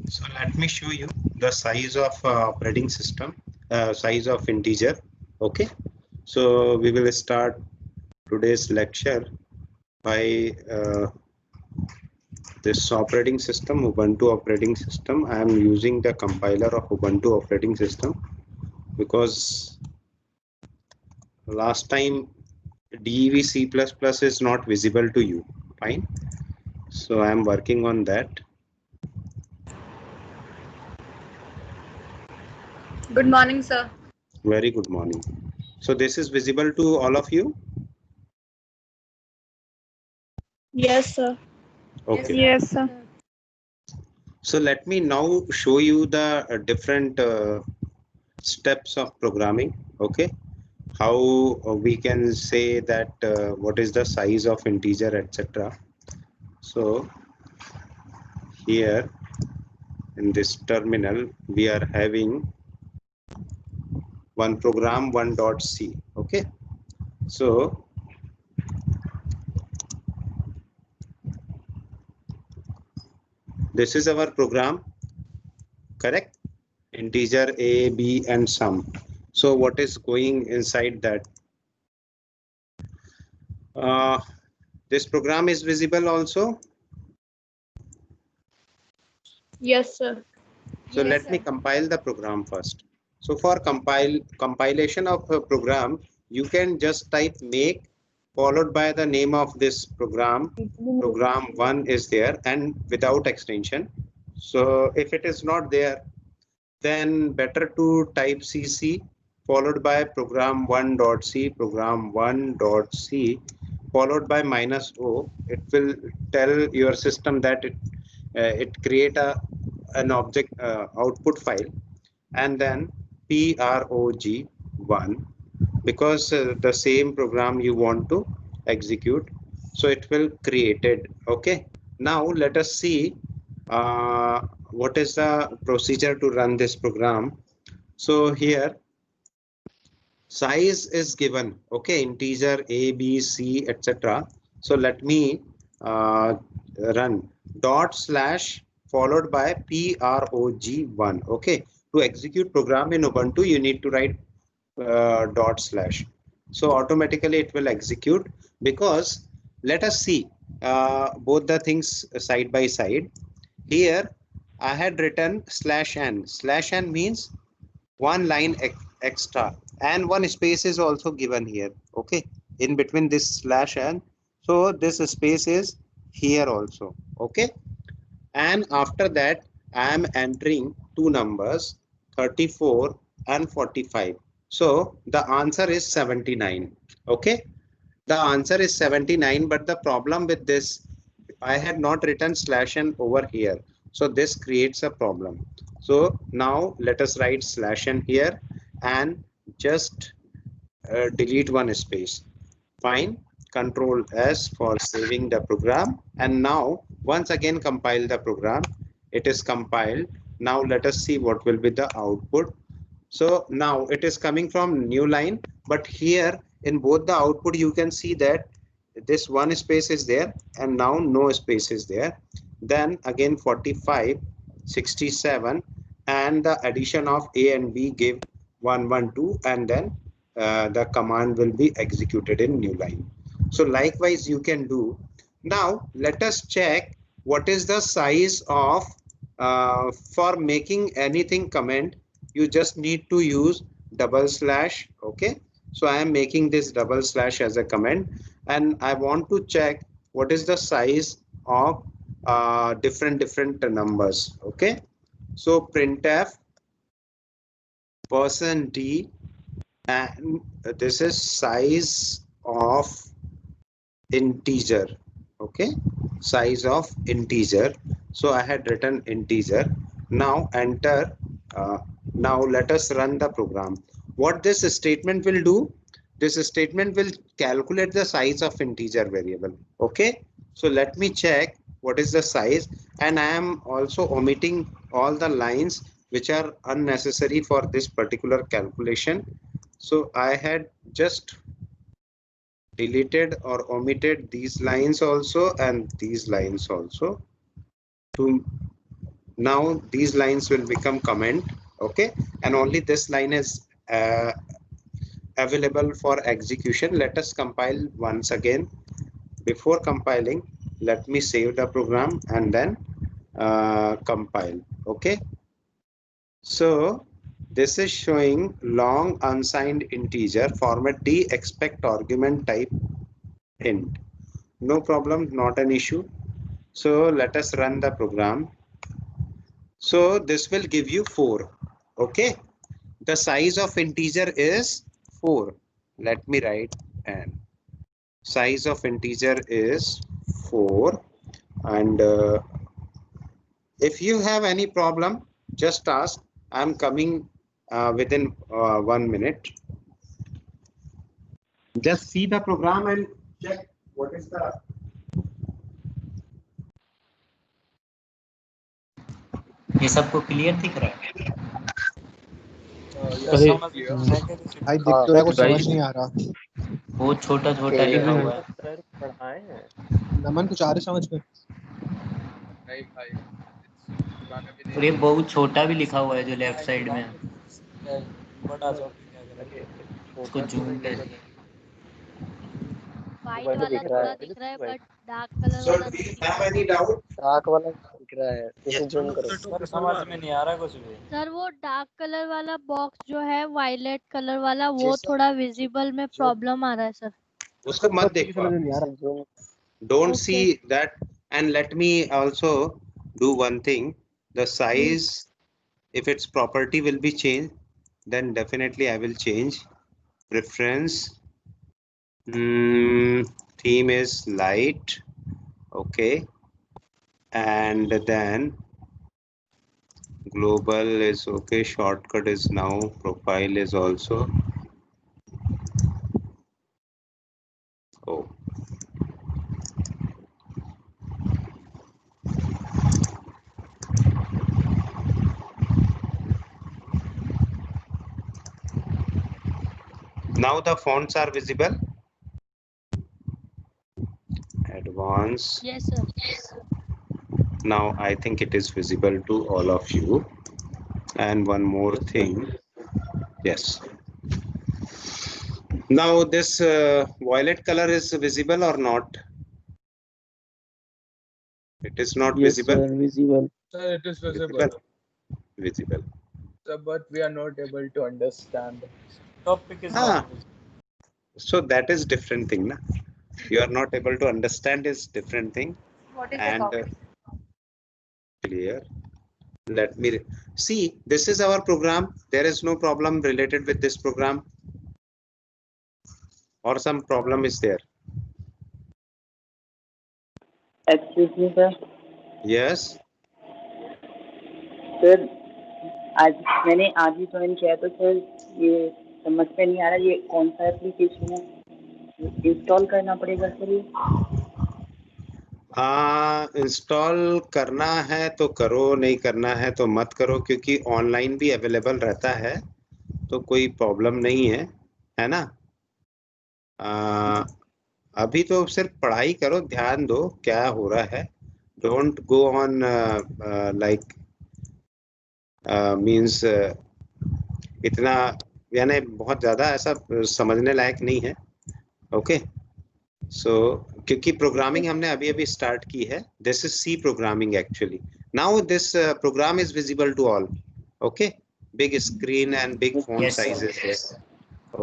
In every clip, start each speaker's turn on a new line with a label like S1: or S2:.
S1: So let me show you the size of operating system, size of integer. Okay. So we will start today's lecture by this operating system, Ubuntu operating system. I am using the compiler of Ubuntu operating system because last time DEV C++ is not visible to you. Fine. So I am working on that.
S2: Good morning, sir.
S1: Very good morning. So this is visible to all of you?
S3: Yes, sir.
S1: Okay.
S3: Yes, sir.
S1: So let me now show you the different steps of programming. Okay. How we can say that what is the size of integer, etc. So here in this terminal, we are having one program, one.c. Okay. So this is our program, correct? Integer a, b, and sum. So what is going inside that? This program is visible also.
S3: Yes, sir.
S1: So let me compile the program first. So for compilation of a program, you can just type make followed by the name of this program. Program 1 is there and without extension. So if it is not there, then better to type cc followed by program1.c, program1.c followed by -o. It will tell your system that it create an object output file, and then prog1 because the same program you want to execute, so it will created. Okay, now let us see uh, what is the procedure to run this program. So here size is given, okay, integer a, b, c, etc. So let me uh, run dot slash followed by prog1. Okay, to execute program in Ubuntu you need to write dot slash. So automatically it will execute, because let us see both the things side by side. Here I had written slash n. Slash n means one line extra, and one space is also given here. Okay, in between this slash n, so this space is here also. Okay, and after that I am entering two numbers 34 and 45. So the answer is 79. Okay, the answer is 79, but the problem with this, I had not written slash n over here, so this creates a problem. So now let us write slash n here and just delete one space. Fine. Control S for saving the program. And now once again compile the program. It is compiled. Now let us see what will be the output. So now it is coming from new line, but here in both the output you can see that this one space is there and now no space is there. Then again 45, 67, and the addition of A and B give 112, and then the command will be executed in new line. So likewise you can do. Now let us check what is the size of for making anything comment. You just need to use double slash. Okay, so I am making this double slash as a comment, and I want to check what is the size of different numbers. Okay, so printf %d, and this is size of integer. Okay, size of integer. So I had written integer. Now enter. Now let us run the program. What this statement will do, this statement will calculate the size of integer variable. Okay, so let me check what is the size, and I am also omitting all the lines which are unnecessary for this particular calculation. So I had just deleted or omitted these lines also and these lines also to Now these lines will become comment, okay, and only this line is available for execution. Let us compile once again. Before compiling, let me save the program and then compile. Okay, so this is showing long unsigned integer format D, expect argument type int. No problem, not an issue. So let us run the program. So this will give you 4. Okay, the size of integer is 4. Let me write n. Size of integer is 4, and if you have any problem, just ask. I'm coming within 1 minute. Just see the program and check what is the.
S4: ये सबको clear दिख रहा है?
S5: भाई दिख तो रहा है, कुछ समझ नहीं आ रहा।
S4: बहुत छोटा छोटा लिखा हुआ है।
S5: नमन कुछ आ रहा समझ में?
S4: और ये बहुत छोटा भी लिखा हुआ है जो लेफ्ट साइड में है। उसको जूम कर
S6: व्हाइट वाला थोड़ा दिख रहा है बट डार्क कलर
S1: So
S6: वाला
S1: do
S6: नहीं
S1: you
S6: दिख
S1: have
S6: रहा है।
S1: any doubt?
S7: डार्क वाला दिख रहा है, इसे जूम करो।
S8: सर समझ में नहीं आ रहा कुछ भी।
S6: सर वो डार्क कलर वाला बॉक्स जो है वायलेट कलर वाला वो
S7: जैसा-
S6: थोड़ा विजिबल में प्रॉब्लम आ रहा है सर।
S1: उसको मत देखो।
S7: Zoom
S1: Don't
S6: Okay.
S1: see that. And let me also do one thing. The size, if its property will be changed, then definitely I will change. Preference. Theme is light. Okay. And then global is okay. Shortcut is now. Profile is also. Oh. Now the fonts are visible. Advanced.
S6: Yes sir.
S1: Now I think it is visible to all of you. And one more thing. Yes. Now this violet color is visible or not? It is not visible.
S7: Sir, visible.
S8: Sir, it is visible.
S1: Visible.
S8: Sir, but we are not able to understand. Topic is
S1: Ah.
S8: not visible.
S1: So that is different thing, na? You are not able to understand is different thing.
S2: What is
S1: And
S2: the topic?
S1: clear. Let me see. This is our program. There is no problem related with this program, or some problem is there.
S7: Excuse me, sir.
S1: Yes.
S7: Sir मैंने आज ही join किया तो sir ये समझ में नहीं आ रहा ये कौन सा एप्लीकेशन है, इंस्टॉल करना पड़ेगा सर ये?
S1: इंस्टॉल करना है तो करो, नहीं करना है तो मत करो, क्योंकि ऑनलाइन भी अवेलेबल रहता है तो कोई प्रॉब्लम नहीं है ना। अभी तो सिर्फ पढ़ाई करो, ध्यान दो क्या हो रहा है। Don't go on like means इतना यानी बहुत ज़्यादा ऐसा समझने लायक नहीं है। ओके सो क्योंकि प्रोग्रामिंग हमने अभी अभी स्टार्ट की है। This is C programming actually. Now this program is visible to all. Okay, big screen and big font
S4: Yes, sir.
S1: sizes. Yes.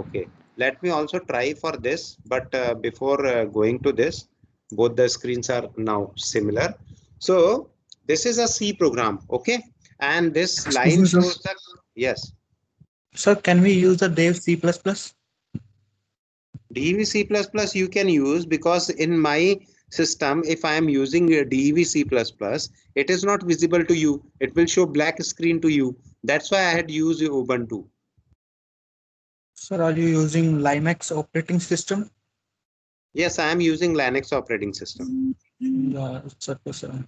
S1: Okay, let me also try for this, but before going to this, both the screens are now similar. So this is a C program, okay, and this line shows that yes.
S9: Sir, can we use the Dev C++?
S1: DEV C++ you can use, because in my system, if I am using DEV C++, it is not visible to you. It will show black screen to you. That's why I had used Ubuntu.
S9: Sir, are you using Linux operating system?
S1: Yes, I am using Linux operating system.
S9: Sir.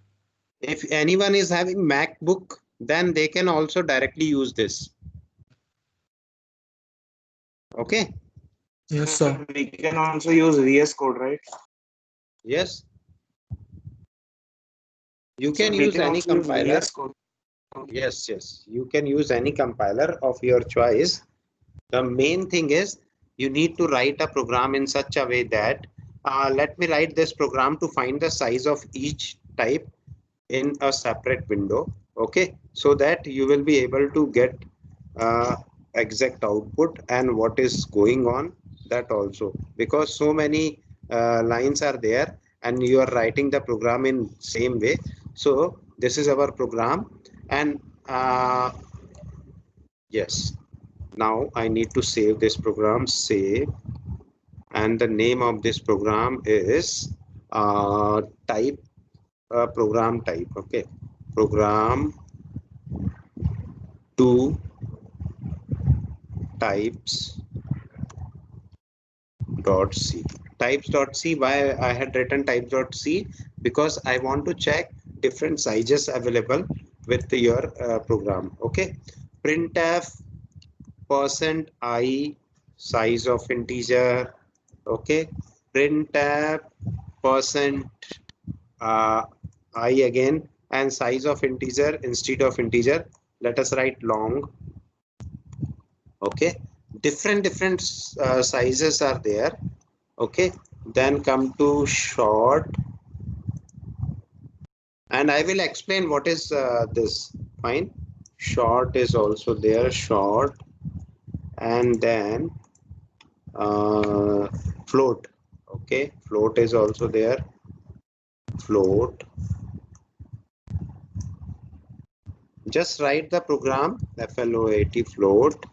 S1: If anyone is having MacBook, then they can also directly use this. Okay.
S9: Yes, sir.
S8: We can also use VS Code, right?
S1: Yes. You can use any compiler. Yes, yes. You can use any compiler of your choice. The main thing is you need to write a program in such a way that let me write this program to find the size of each type in a separate window. Okay, so that you will be able to get exact output and what is going on, that also, because so many lines are there and you are writing the program in same way. So this is our program, and yes, now I need to save this program. Save, and the name of this program is type, program type. Okay, program to types dot c. Types dot c. Why I had written types dot c? Because I want to check different sizes available with your program. Okay, printf %i size of integer. Okay, printf percent I again, and size of integer, instead of integer let us write long. Okay, different sizes are there. Okay, then come to short, and I will explain what is this. Fine, short is also there, short, and then float. Okay, float is also there, float. Just write the program float float,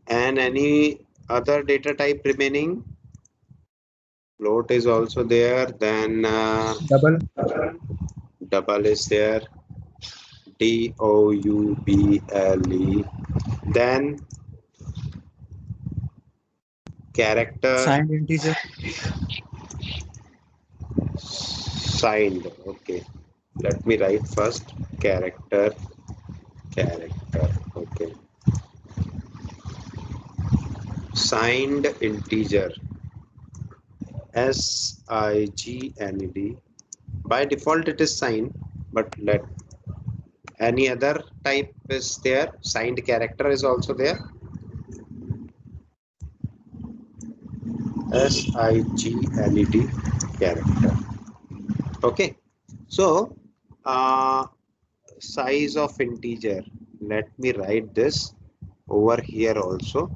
S1: and any other data type remaining. Float is also there, then double is there, double, then character,
S9: Signed integer.
S1: signed. Okay, let me write first character. Okay, signed integer, signed. By default it is signed, but let any other type is there. Signed character is also there, signed character. Okay, so size of integer, let me write this over here also,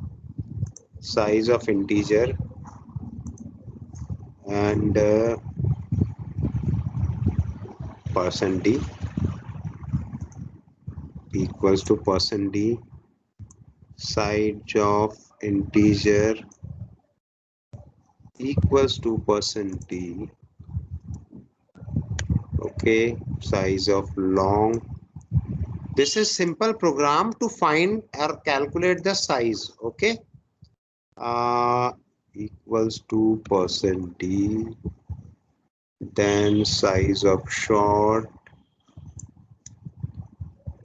S1: size of integer, and %d equals to %d, size of integer equals to %d. Okay, size of long. This is simple program to find or calculate the size. Okay, equals to %d, then size of short.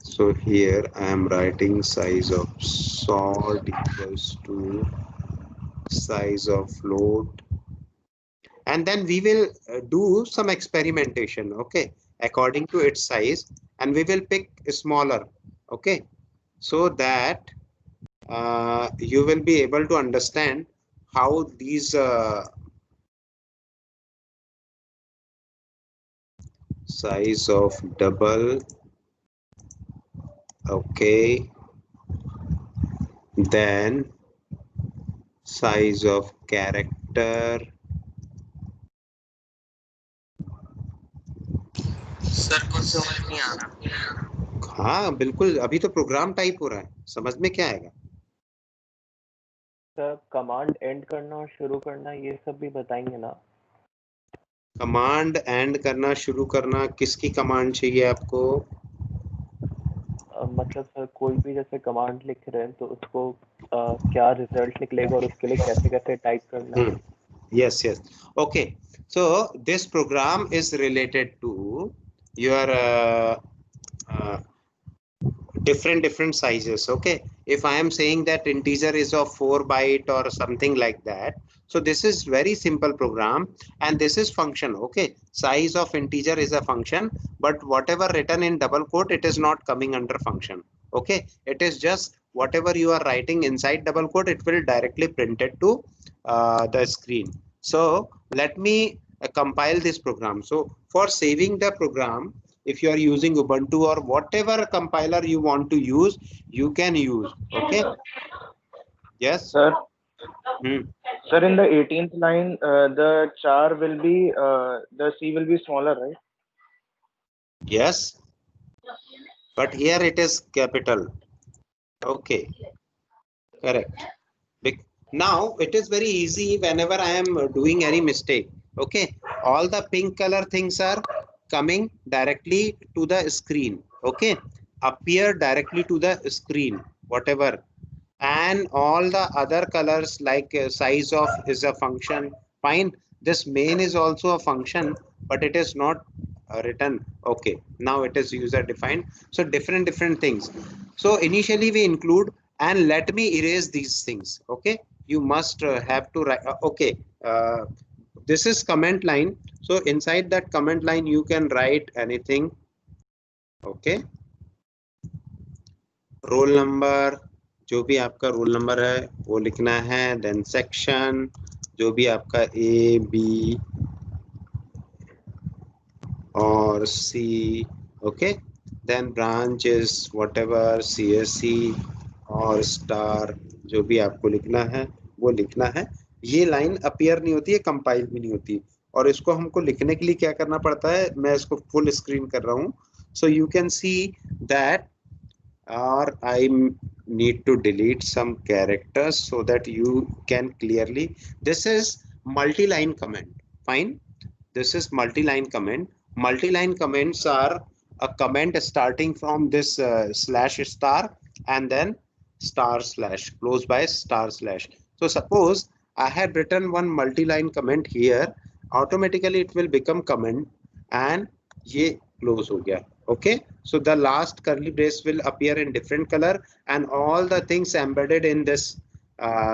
S1: So here I am writing size of short equals to size of float, and then we will do some experimentation. Okay, according to its size, and we will pick smaller. Okay, so that you will be able to understand how these size of double. Okay, then size of character.
S4: Sir कुछ समझ नहीं आ रहा।
S1: हाँ बिल्कुल, अभी तो program type हो रहा है, समझ में क्या आएगा?
S10: सर कमांड एंड करना और शुरू करना ये सब भी बताएंगे ना?
S1: कमांड एंड करना, शुरू करना, किसकी कमांड चाहिए आपको?
S10: मतलब सर कोई भी जैसे कमांड लिख रहे हैं तो उसको क्या रिजल्ट निकलेगा और उसके लिए कैसे कैसे टाइप करना है?
S1: Yes, yes. Okay, so this program is related to your different sizes. Okay, if I am saying that integer is of 4 byte or something like that, So this is very simple program, and this is function. Okay, size of integer is a function, but whatever written in double quote, it is not coming under function. Okay, it is just whatever you are writing inside double quote, it will directly print it to the screen. So let me compile this program. So for saving the program, if you are using Ubuntu or whatever compiler you want to use, you can use. Okay. Yes.
S11: Sir.
S1: Hmm.
S11: Sir, in the 18th line, the char will be the C will be smaller, right?
S1: Yes. But here it is capital. Okay. Correct. Now it is very easy whenever I am doing any mistake. Okay. All the pink color things are coming directly to the screen. Okay. Appear directly to the screen, whatever. And all the other colors like size of is a function. Fine. This main is also a function, but it is not written. Okay. Now it is user defined. So different things. So initially we include, and let me erase these things. Okay. You must have to write. Okay. This is comment line. So inside that comment line, you can write anything. Okay. Roll number, जो भी आपका roll number है वो लिखना है. Then section, जो भी आपका A, B और C. Okay. Then branch is whatever CSC और स्टार, जो भी आपको लिखना है वो लिखना है. ये लाइन अपीयर नहीं होती है, कंपाइल भी नहीं होती. और इसको हमको लिखने के लिए क्या करना पड़ता है, मैं इसको फुल स्क्रीन कर रहा हूँ. So you can see that, or I need to delete some characters so that you can clearly. This is multi-line comment. Fine. This is multi-line comment. Multi-line comments are a comment starting from this slash star and then star slash, closed by star slash. So suppose I had written one multi-line comment here, automatically it will become comment and ye close ho gaya. Okay, so the last curly brace will appear in different color, and all the things embedded in this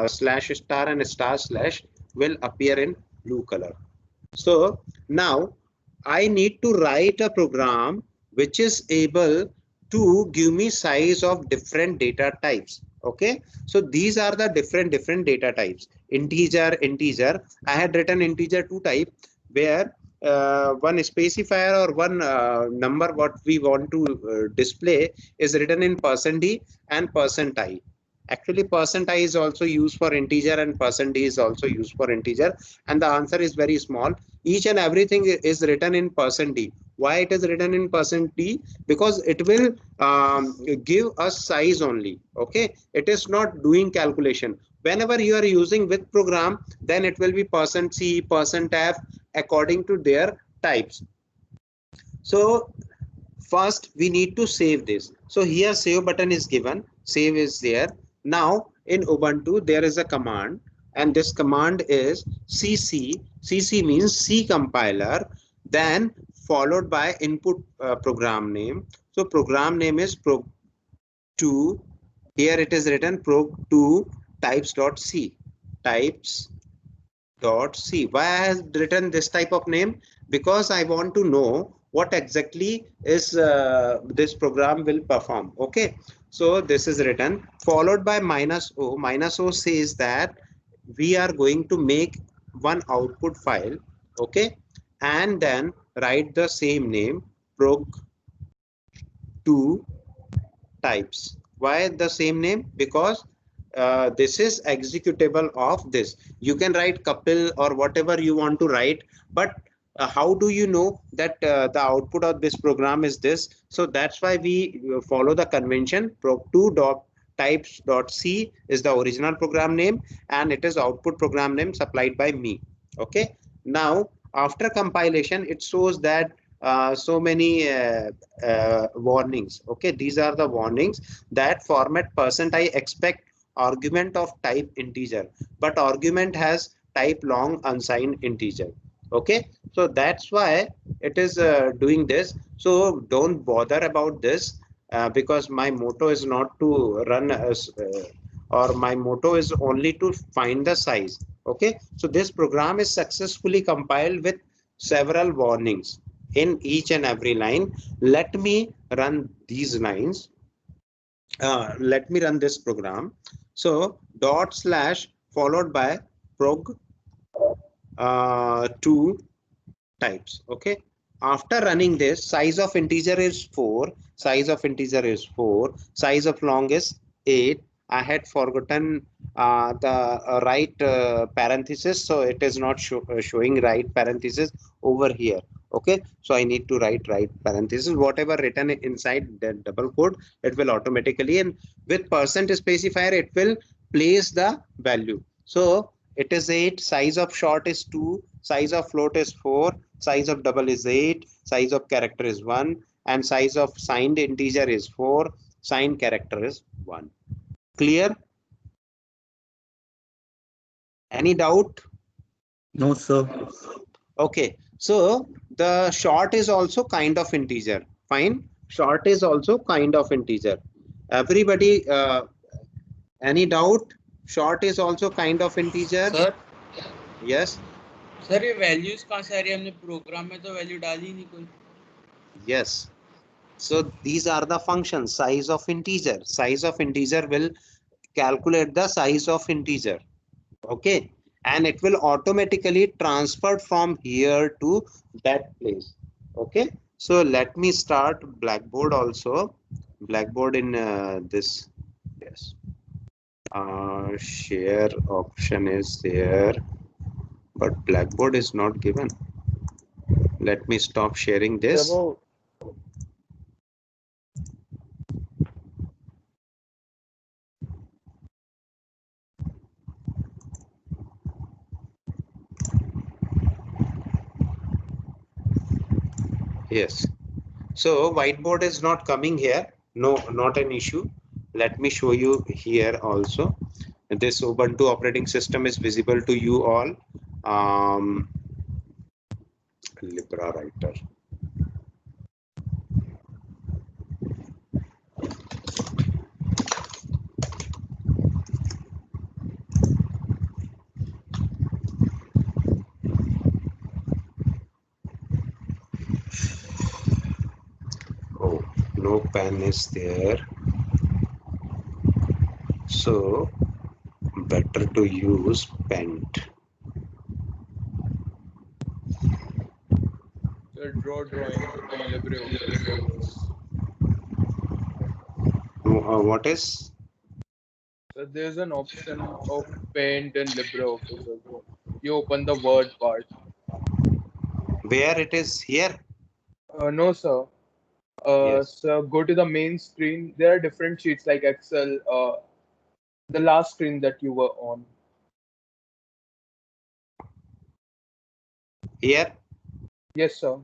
S1: slash star and star slash will appear in blue color. So now I need to write a program which is able to give me size of different data types. Okay, so these are the different data types. Integer. I had written integer 2 type, where one specifier or one number what we want to display is written in %d and %i. Actually %i is also used for integer and %d is also used for integer, and the answer is very small. Each and everything is written in %d. Why it is written in %d? Because it will give us size only. Okay, it is not doing calculation. Whenever you are using with program, then it will be %c, %f according to their types. So first we need to save this. So here save button is given, save is there. Now in Ubuntu there is a command, and this command is cc. Cc means C compiler, then followed by input program name. So program name is prog2. Here it is written prog2 types.c. types.c. Why I have written this type of name? Because I want to know what exactly is this program will perform. Okay, so this is written followed by -o. -o says that we are going to make one output file. Okay, and then write the same name prog2 types. Why the same name? Because this is executable of this. You can write couple or whatever you want to write, but how do you know that the output of this program is this? So that's why we follow the convention. prog2.types.c is the original program name, and it is output program name supplied by me. Okay, now after compilation it shows that so many warnings. Okay, these are the warnings that format %i expect argument of type integer, but argument has type long unsigned integer. Okay, so that's why it is doing this. So don't bother about this because my motto is not to run or my motto is only to find the size. Okay, so this program is successfully compiled with several warnings in each and every line. Let me run these lines. Let me run this program. So dot slash followed by prog two types. Okay, after running this, size of integer is 4, size of integer is 4, size of long is 8. I had forgotten the right parenthesis, so it is not showing right parenthesis over here. Okay, so I need to write right parenthesis. Whatever written inside the double quote, it will automatically, and with percent specifier, it will place the value. So it is 8, size of short is 2, size of float is 4, size of double is 8, size of character is 1, and size of signed integer is 4, signed character is 1. Clear? Any doubt?
S9: No, sir.
S1: Okay, so the short is also kind of integer. Fine, short is also kind of integer. Everybody, any doubt? Short is also kind of integer.
S4: Sir
S1: Yes.
S4: Sir ये values कहाँ से आ रही है? हमने programme में तो value डाली ही नहीं कोई.
S1: Yes. So these are the functions. Size of integer. Size of integer will calculate the size of integer. Okay, and it will automatically transfer from here to that place. Okay, so let me start Blackboard also. Blackboard in this. Yes. Share option is there, but Blackboard is not given. Let me stop sharing this.
S11: Prabhu,
S1: Yes. So whiteboard is not coming here. No, not an issue. Let me show you here also. This Ubuntu operating system is visible to you all. Libra writer. Oh, no pen is there. So better to use Paint.
S8: So draw drawing in LibreOffice.
S1: What is?
S8: So there's an option of paint in LibreOffice as well. You open the word part.
S1: Where it is here?
S8: No, sir.
S1: Yes.
S8: So go to the main screen. There are different sheets like Excel. The last screen that you were on.
S1: Here?
S8: Yes, sir.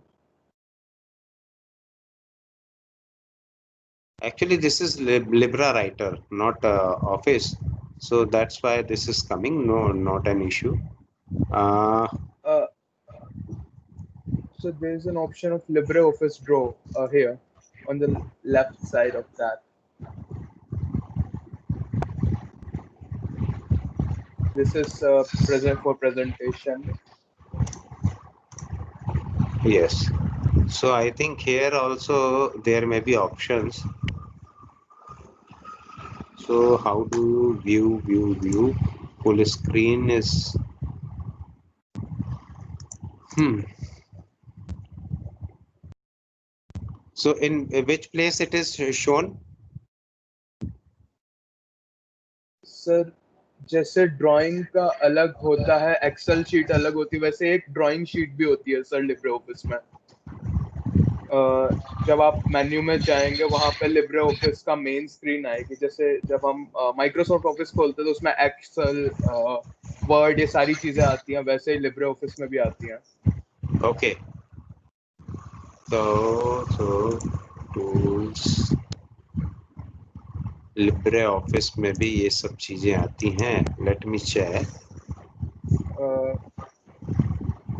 S1: Actually, this is Libra writer, not Office. So that's why this is coming. No, not an issue.
S8: So there's an option of LibreOffice Draw here on the left side of that. This is present for presentation.
S1: Yes. So I think here also there may be options. So how do you view? Full screen is So in which place it is shown?
S8: Sir जैसे drawing का अलग होता है, Excel sheet अलग होती है, वैसे एक ड्राइंग शीट भी होती है सर लिब्रेऑफिस में. जब आप मेन्यू में जाएंगे वहां पे लिब्रेऑफिस का मेन स्क्रीन आएगी. जैसे जब हम माइक्रोसॉफ्ट ऑफिस खोलते हैं तो उसमें एक्सेल, वर्ड, ये सारी चीजें आती हैं, वैसे ही लिब्रेऑफिस में भी आती हैं.
S1: Okay. So tools LibreOffice में भी ये सब चीजें आती हैं. Let me check.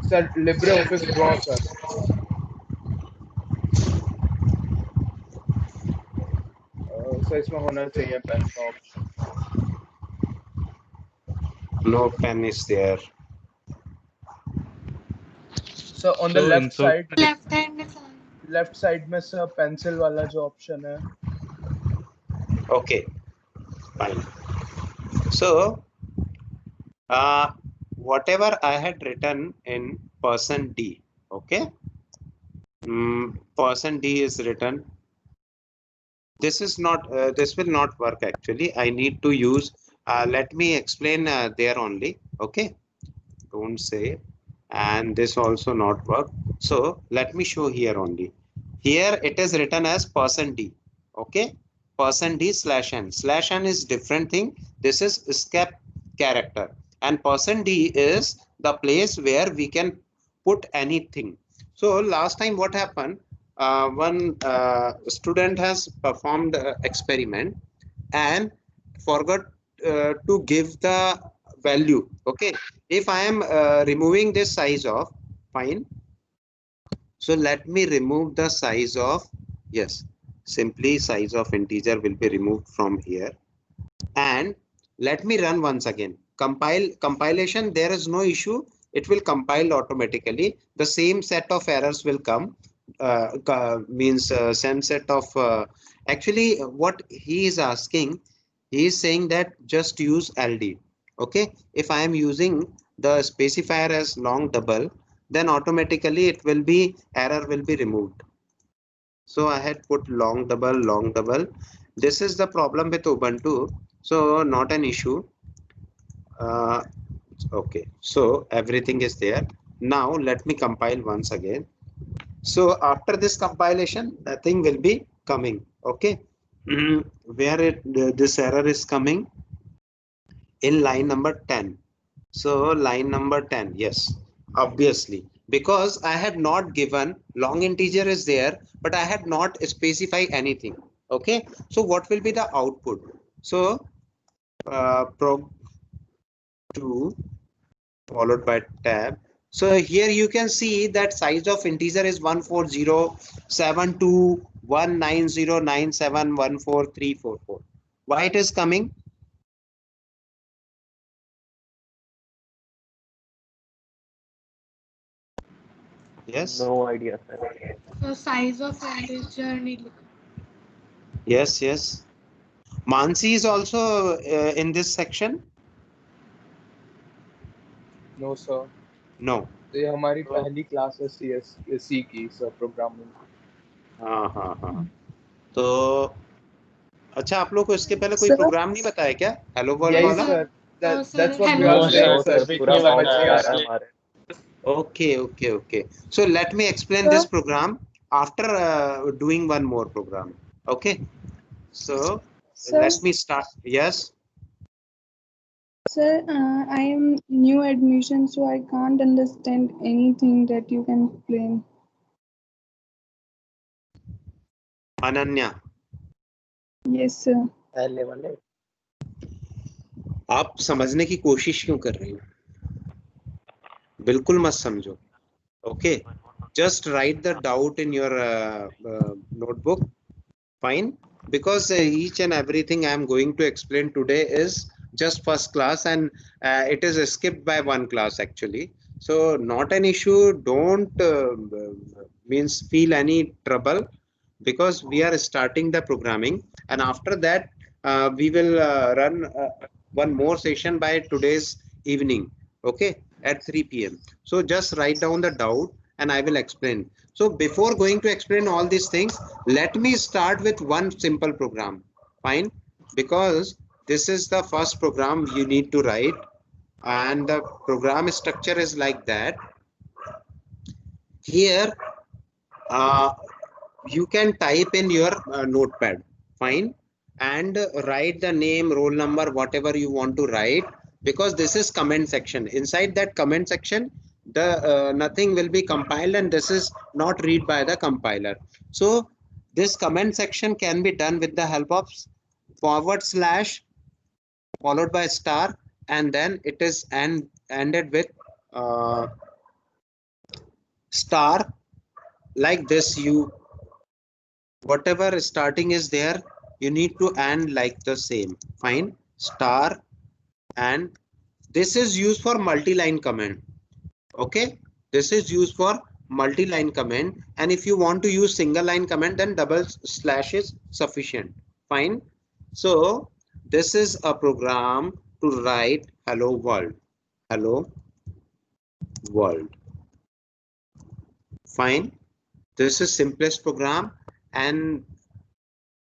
S8: Sir LibreOffice draw sir. Sir इसमें होना चाहिए पेन का option.
S1: No pen is there.
S8: So on the
S9: So
S8: left
S9: insert
S8: side, left side में sir pencil वाला जो option है.
S1: Okay, fine. So whatever I had written in %d, okay, %d is written. This is not, this will not work actually. I need to use, let me explain there only, okay, don't say, and this also not work. So let me show here only. Here it is written as %d, okay, %d/n is different thing. This is escape character, and %d is the place where we can put anything. So last time what happened, one student has performed experiment and forgot to give the value. Okay, if I am removing this size of, fine, so let me remove the size of, yes, simply size of integer will be removed from here, and let me run once again. Compilation, there is no issue, it will compile automatically. The same set of errors will come, same set of actually what he is asking, he is saying that just use LD. Okay, if I am using the specifier as long double, then automatically it will be, error will be removed. So I had put long double. This is the problem with Ubuntu, so not an issue. Okay, so everything is there. Now let me compile once again. So after this compilation, nothing will be coming. Okay, where this error is coming in line number 10. So line number 10, yes, obviously, because I had not given long integer is there, but I had not specified anything. Okay, so what will be the output? So prog 2 followed by tab. So here you can see that size of integer is 140721909714344. Why it is coming? Yes.
S10: No idea, sir.
S3: So size of integer need.
S1: Yes, yes. Mansi is also in this section.
S8: No sir.
S1: No.
S8: ये हमारी पहली class है C की sir programming.
S1: हाँ. तो अच्छा, आप लोग को इसके पहले कोई प्रोग्राम नहीं बताया क्या? हेलो वर्ल्ड वाला?
S8: Sir, that's what we
S3: hello
S8: are saying sir.
S10: पूरा समझ नहीं आ रहा हमारे.
S1: Okay. So let me explain this program after doing one more program. Okay. So let me start. Yes.
S12: Sir, I am new admission, so I can't understand anything that you can explain.
S1: Ananya.
S12: Yes, sir.
S10: पहले वाले.
S1: आप समझने की कोशिश क्यों कर रही हो? बिल्कुल मत समझो. Okay. Just write the doubt in your notebook. Fine. Because each and everything I am going to explain today is just first class, and it is skipped by one class actually. So not an issue. Don't means feel any trouble, because we are starting the programming, and after that we will run one more session by today's evening, okay, at 3 p.m. So just write down the doubt and I will explain. So before going to explain all these things, let me start with one simple program. Fine, because this is the first program you need to write, and the program structure is like that. Here you can type in your notepad, fine, and write the name, roll number, whatever you want to write, because this is comment section. Inside that comment section, the nothing will be compiled, and this is not read by the compiler. So this comment section can be done with the help of / followed by star, and then it is ended with star, like this. You whatever starting is there, you need to end like the same. Fine, star and This is used for multi-line command. Okay, this is used for multi-line command, and if you want to use single line command, then double slash is sufficient. Fine. So this is a program to write hello world. Hello world. Fine. This is simplest program, and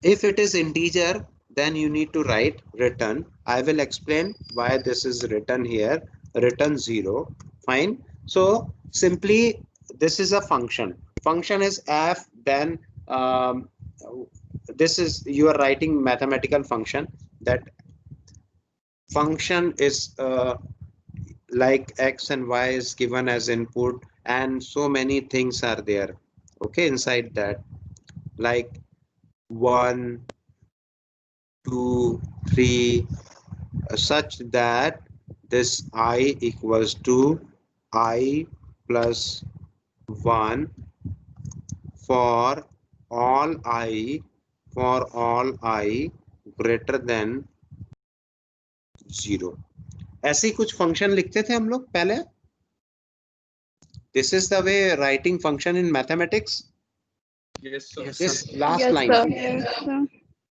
S1: if it is integer, then you need to write return. I will explain why this is written here. Return 0. Fine. So simply this is a function. Function is f, then this is you are writing mathematical function. That function is like x and y is given as input, and so many things are there. Okay, inside that, like 1, 2, 3, such that this I equals to I plus 1 for all I greater than 0. ऐसे कुछ function लिखते थे हम लोग पहले. This is the way writing function in mathematics.
S8: Yes, sir.
S1: This last line.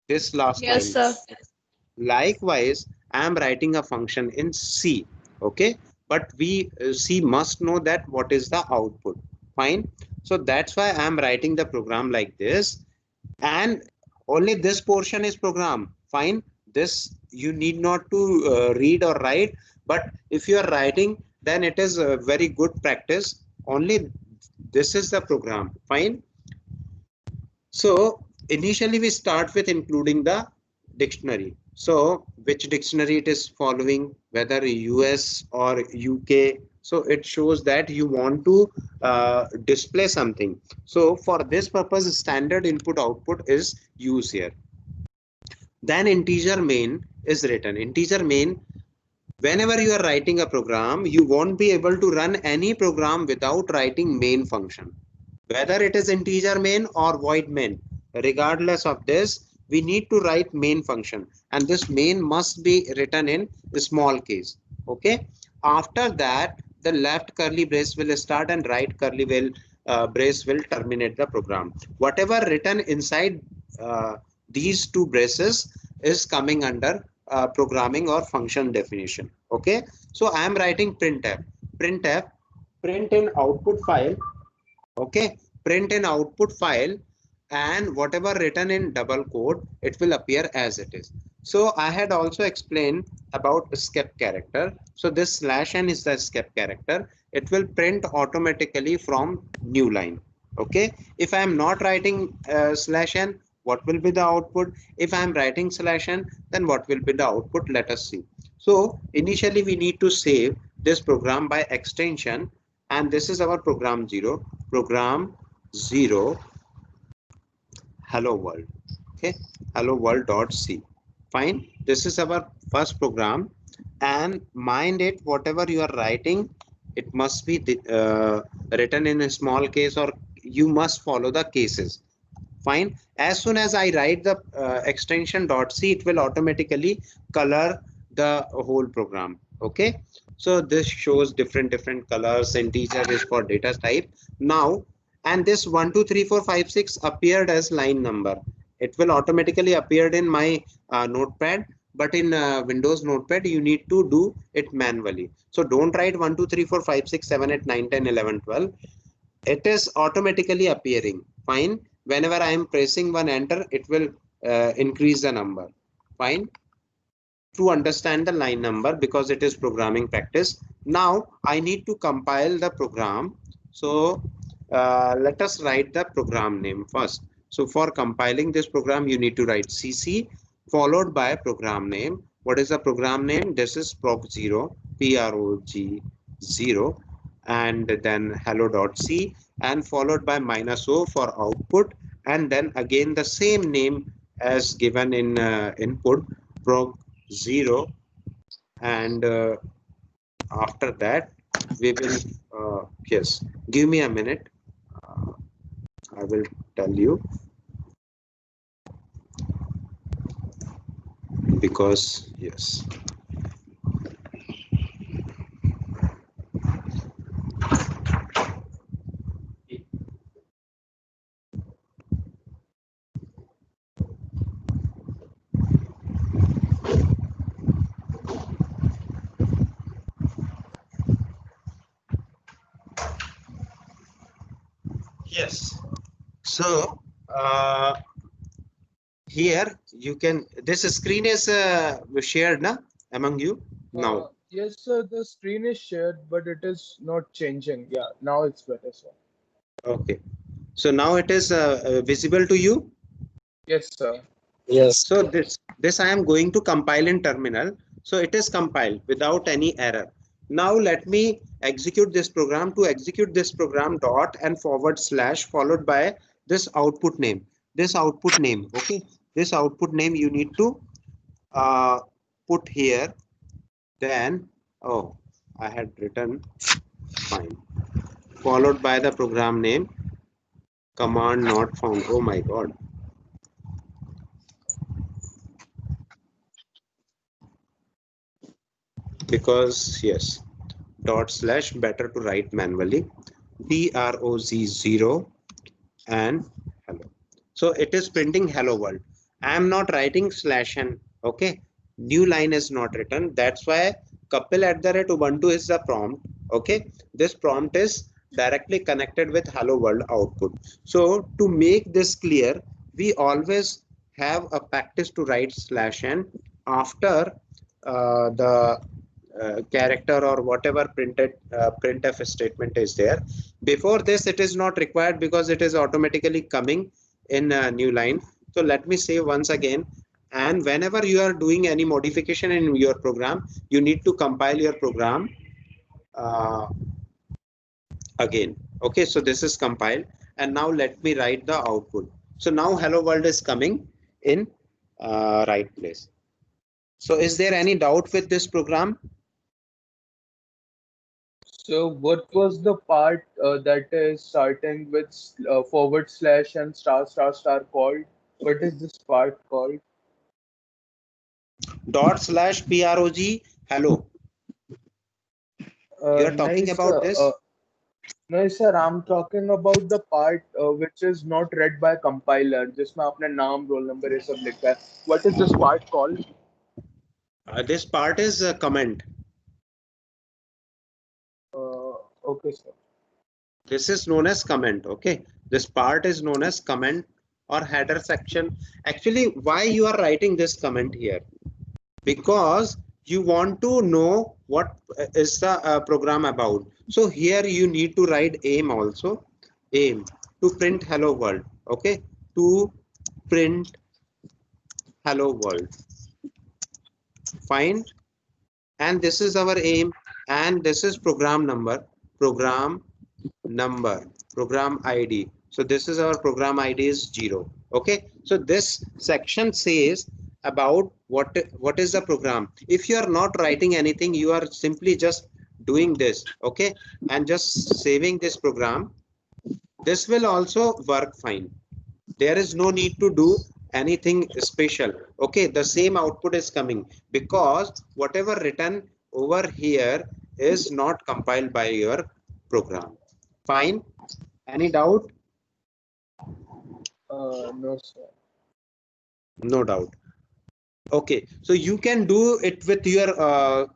S1: This last line.
S2: Yes, sir.
S1: Likewise, I am writing a function in C. Okay, but we C must know that what is the output. Fine. So that's why I am writing the program like this, and only this portion is program. Fine. This you need not to read or write, but if you are writing, then it is a very good practice. Only this is the program. Fine. So initially we start with including the dictionary. So which dictionary it is following, whether US or UK. So it shows that you want to display something. So for this purpose, standard input output is used here. Then integer main is written. Integer main, whenever you are writing a program, you won't be able to run any program without writing main function. Whether it is integer main or void main, regardless of this, we need to write main function, and this main must be written in small case. Okay. After that, the left curly brace will start and right curly brace will terminate the program. Whatever written inside these two braces is coming under programming or function definition. Okay. So I am writing printf. Print in output file. Okay, print in output file, and whatever written in double quote, it will appear as it is. So I had also explained about skip character. So this /n is the skip character. It will print automatically from new line. Okay, if I am not writing /n, what will be the output? If I am writing /n, then what will be the output? Let us see. So initially we need to save this program by extension, and this is our program 0. Program 0 hello world. Okay, hello world.c. Fine. This is our first program, and mind it, whatever you are writing, it must be written in a small case, or you must follow the cases. Fine. As soon as I write the extension .c, it will automatically color the whole program. Okay. So this shows different colors. Integer is for data type. Now, and this 1, 2, 3, 4, 5, 6 appeared as line number. It will automatically appear in my notepad, but in Windows Notepad, you need to do it manually. So don't write 1, 2, 3, 4, 5, 6, 7, 8, 9, 10, 11, 12. It is automatically appearing. Fine. Whenever I am pressing one enter, it will increase the number. Fine. To understand the line number, because it is programming practice. Now I need to compile the program. So let us write the program name first. So for compiling this program, you need to write cc followed by program name. What is the program name? This is prog0, prog0, and then hello.c, and followed by -o for output, and then again the same name as given in input, prog0, and after that we will yes, give me a minute, I will tell you, because yes, Yes. So here you can, this screen is shared na among you now.
S8: Yes, sir. The screen is shared, but it is not changing. Yeah, now it's better, sir.
S1: Okay. So now it is visible to you.
S8: Yes, sir.
S1: Yes. So this I am going to compile in terminal. So it is compiled without any error. Now let me execute this program. To execute this program, dot and forward slash followed by this output name. This output name. Okay. This output name you need to put here. Then I had written fine. Followed by the program name. Command not found. Oh my God. Because yes, dot slash better to write manually, PROZ0 and hello. So it is printing hello world. I am not writing slash n. Okay, new line is not written. That's why kapil@ubuntu is the prompt. Okay, this prompt is directly connected with hello world output. So to make this clear, we always have a practice to write slash n after the character or whatever printf statement is there. Before this it is not required because it is automatically coming in a new line. So let me say once again, and whenever you are doing any modification in your program, you need to compile your program again. Okay, so this is compiled, and now let me write the output. So now hello world is coming in right place. So is there any doubt with this program?
S8: So what was the part that is starting with forward slash and star star star called? What is this part called?
S1: Dot slash PROG hello. You are talking
S8: Nice,
S1: about this?
S8: no, sir. I'm talking about the part which is not read by compiler. जिसमें आपने नाम, roll number ये सब लिखा है. What is this part called?
S1: This part is a comment.
S8: Okay, sir.
S1: This is known as comment. Okay, this part is known as comment or header section. Actually, why you are writing this comment here? Because you want to know what is the program about. So here you need to write aim also. Aim to print hello world. Okay, to print hello world. Fine. And this is our aim, and this is program number, program ID. So this is our program ID is 0. Okay, so this section says about what is the program. If you are not writing anything, you are simply just doing this, okay, and just saving this program. This will also work fine. There is no need to do anything special. Okay, the same output is coming because whatever written over here is not compiled by your program. Fine. Any doubt?
S8: No, sir.
S1: No doubt. Okay, so you can do it with your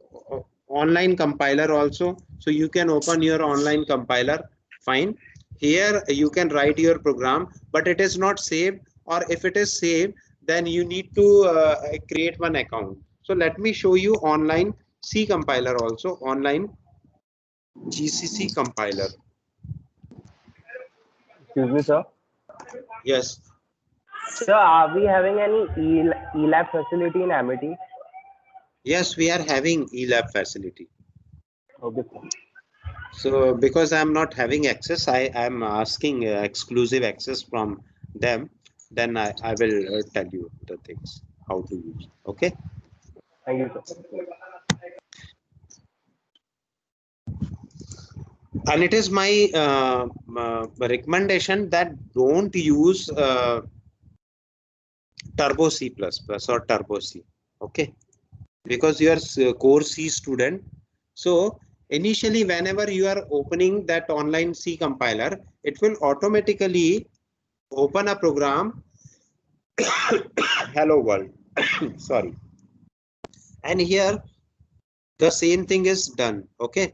S1: online compiler also. So you can open your online compiler. Fine. Here you can write your program, but it is not saved, or if it is saved, then you need to create one account. So let me show you online C compiler also, online GCC compiler.
S11: Excuse me, sir.
S1: Yes.
S11: Sir, are we having any eLab facility in Amity?
S1: Yes, we are having eLab facility.
S11: Okay.
S1: So because I'm not having access, I am asking exclusive access from them. Then I will tell you the things, how to use. Okay.
S11: Thank you, sir.
S1: And it is my recommendation that don't use Turbo C++ or Turbo C. Okay. Because you are core C student. So initially, whenever you are opening that online C compiler, it will automatically open a program hello world. Sorry. And here the same thing is done. Okay.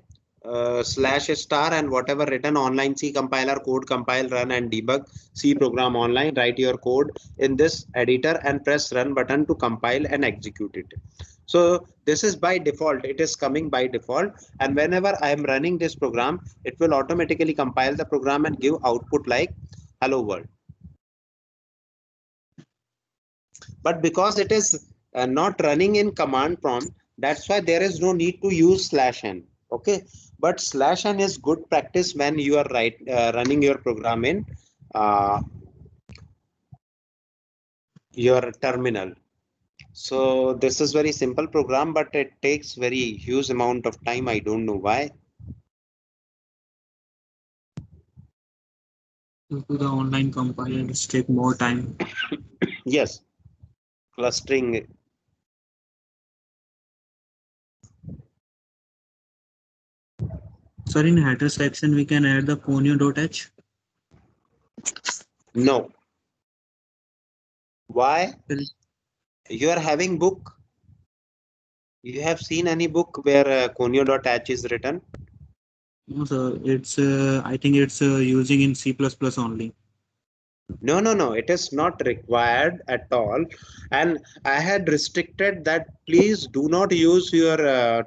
S1: /* and whatever written online C compiler code, compile, run and debug C program online. Write your code in this editor and press run button to compile and execute it. So this is by default, it is coming by default, and whenever I am running this program, it will automatically compile the program and give output like hello world. But because it is not running in command prompt, that's why there is no need to use /n. Okay, but /n is good practice when you are running your program in your terminal. So this is very simple program, but it takes very huge amount of time. I don't know why.
S9: Due to the online compiler, it's take more time.
S1: Yes, clustering.
S9: Sir, in header section, we can add the conio.h.
S1: No. Why? You are having book. You have seen any book where conio.h is written?
S9: No, sir. It's I think it's using in C++ only.
S1: No, it is not required at all. And I had restricted that please do not use your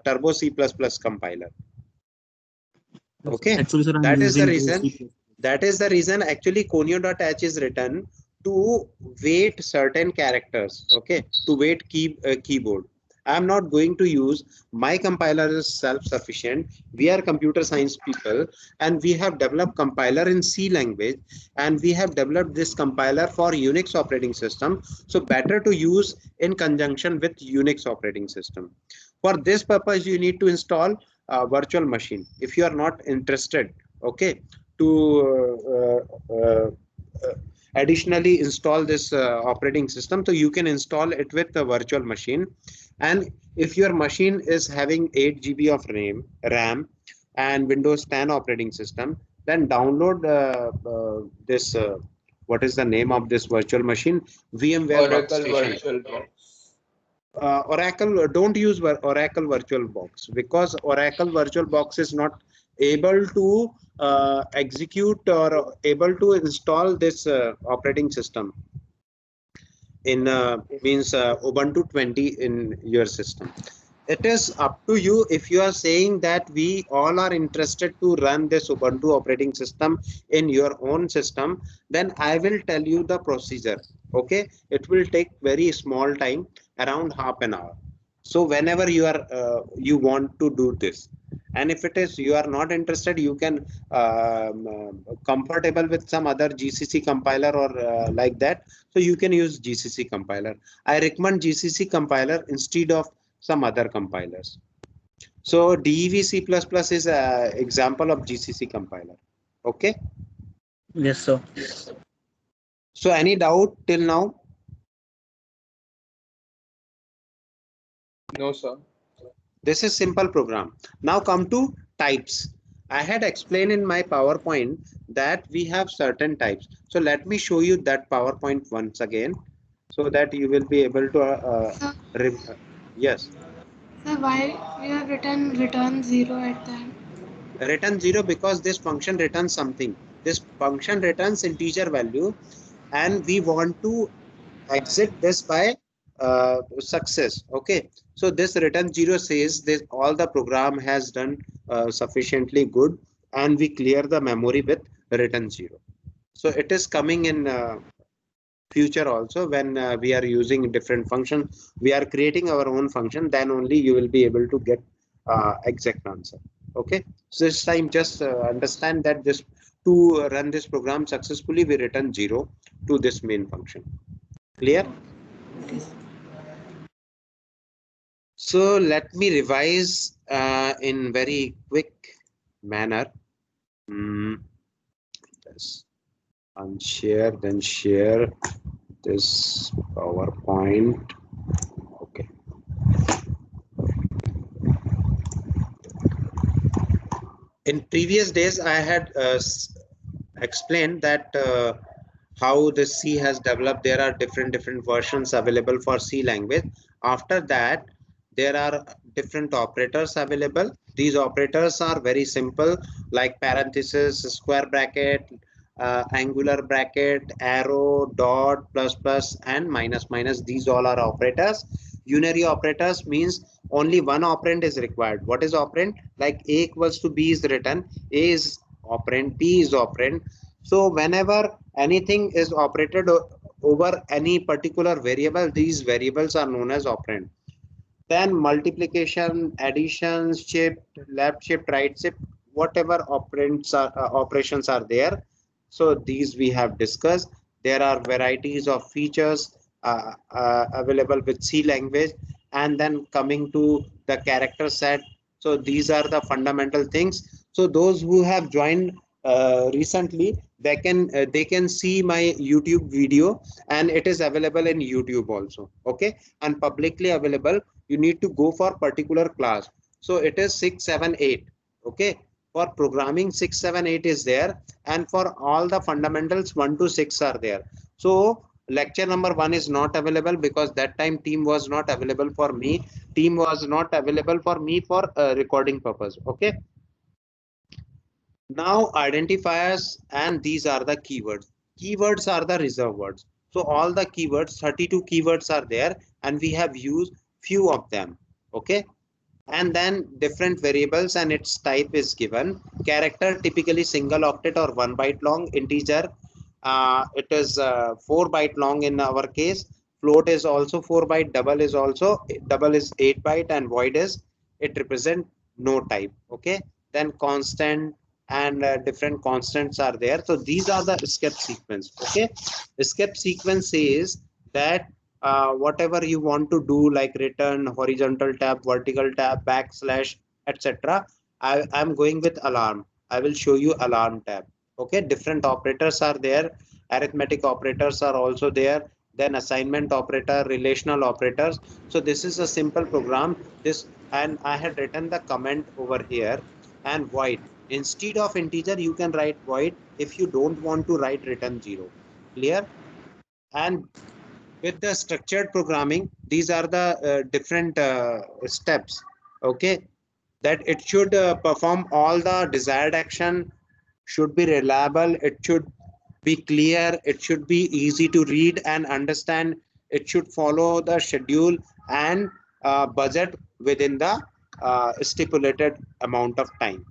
S1: Turbo C++ compiler. Okay,
S9: actually, sir,
S1: that is the reason. That is the reason actually conio.h is written to wait certain characters. Okay, to wait keyboard. I am not going to use, my compiler is self-sufficient. We are computer science people and we have developed compiler in C language, and we have developed this compiler for Unix operating system. So better to use in conjunction with Unix operating system. For this purpose, you need to install a virtual machine. If you are not interested, okay, to additionally install this operating system, so you can install it with a virtual machine. And if your machine is having 8 GB of RAM and Windows 10 operating system, then download this what is the name of this virtual machine? VMware
S8: Oracle
S1: Workstation.
S8: VirtualBox.
S1: Oracle, don't use Oracle VirtualBox, because Oracle VirtualBox is not able to execute or able to install this operating system in Ubuntu 20 in your system. It is up to you. If you are saying that we all are interested to run this Ubuntu operating system in your own system, then I will tell you the procedure. Okay, it will take very small time, around half an hour. So whenever you are you want to do this, and if it is you are not interested, you can comfortable with some other GCC compiler or like that. So you can use GCC compiler. I recommend GCC compiler instead of some other compilers. So DEV C++ is an example of GCC compiler. Okay.
S9: Yes, sir.
S1: So any doubt till now?
S8: No, sir.
S1: This is simple program. Now come to types. I had explained in my PowerPoint that we have certain types. So let me show you that PowerPoint once again, so that you will be able to yes.
S3: So why we have written return 0 at the end?
S1: Return 0 because this function returns something. This function returns integer value, and we want to exit this by success. Okay, so this return 0 says this all the program has done sufficiently good, and we clear the memory with return 0. So it is coming in future also. When we are using different function, we are creating our own function, then only you will be able to get exact answer. Okay, so this time just understand that this to run this program successfully, we return 0 to this main function. Clear? So let me revise in very quick manner. Yes. Unshare, then share this PowerPoint. Okay. In previous days, I had explained that how the C has developed. There are different versions available for C language. After that, there are different operators available. These operators are very simple, like parenthesis, square bracket, angular bracket, arrow, dot, plus plus, and minus minus. These all are operators. Unary operators means only one operand is required. What is operand? Like A equals to B is written, A is operand, B is operand. So whenever anything is operated over any particular variable, these variables are known as operand. Then multiplication, addition, shift, left shift, right shift, whatever operands are operations are there. So these we have discussed. There are varieties of features available with C language, and then coming to the character set. So these are the fundamental things. So those who have joined recently, they can see my YouTube video, and it is available in YouTube also. Okay, and publicly available. You need to go for particular class. So it is 6, 7, 8. Okay, for programming 6, 7, 8 is there, and for all the fundamentals 1 to 6 are there. So lecture number 1 is not available because that time team was not available for me. Team was not available for me for recording purpose. Okay, now identifiers, and these are the keywords. Keywords are the reserved words. So all the keywords, 32 keywords are there, and we have used few of them. Okay, and then different variables and its type is given. Character typically single octet or 1 byte long. Integer, it is 4 byte long in our case. Float is also 4 byte. Double is 8 byte, and void is, it represent no type. Okay, then constant and different constants are there. So these are the escape sequence. Okay, escape sequence says that whatever you want to do, like return, horizontal tab, vertical tab, backslash, etc. I'm going with alarm. I will show you alarm tab. Okay, different operators are there. Arithmetic operators are also there. Then assignment operator, relational operators. So this is a simple program. This, and I had written the comment over here. And void, instead of integer you can write void if you don't want to write return 0. Clear? And with the structured programming, these are the different steps. Okay, that it should perform all the desired action, should be reliable, it should be clear, it should be easy to read and understand, it should follow the schedule and budget within the stipulated amount of time.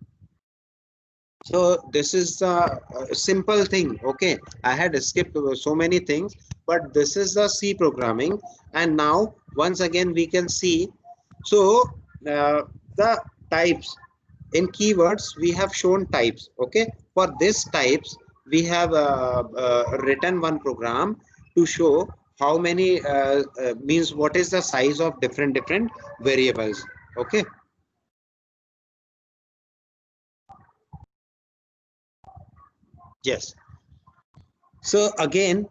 S1: So this is a simple thing. Okay, I had skipped so many things, but this is the C programming. And now once again we can see. So the types in keywords, we have shown types. Okay, for this types we have written one program to show how many means what is the size of different variables. Okay. Yes. So again,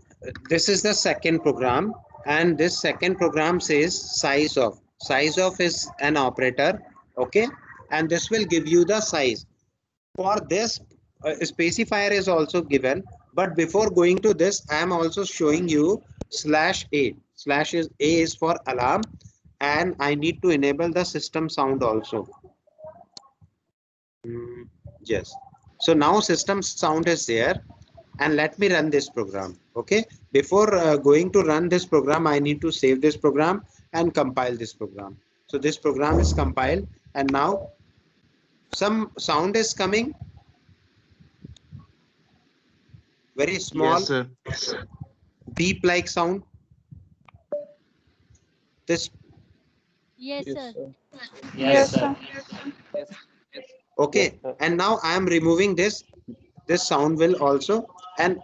S1: this is the second program, and this second program says size of. Size of is an operator. Okay, and this will give you the size. For this, specifier is also given, but before going to this, I am also showing you /A. A is for alarm, and I need to enable the system sound also. Yes. So now system sound is there, and let me run this program. Okay, before going to run this program, I need to save this program and compile this program. So this program is compiled, and now some sound is coming, very small.
S13: Yes, sir.
S1: Beep like sound. This.
S6: Yes, sir.
S4: Yes, sir.
S1: Okay,
S10: Yes, sir.
S1: and now I am removing this sound will also, and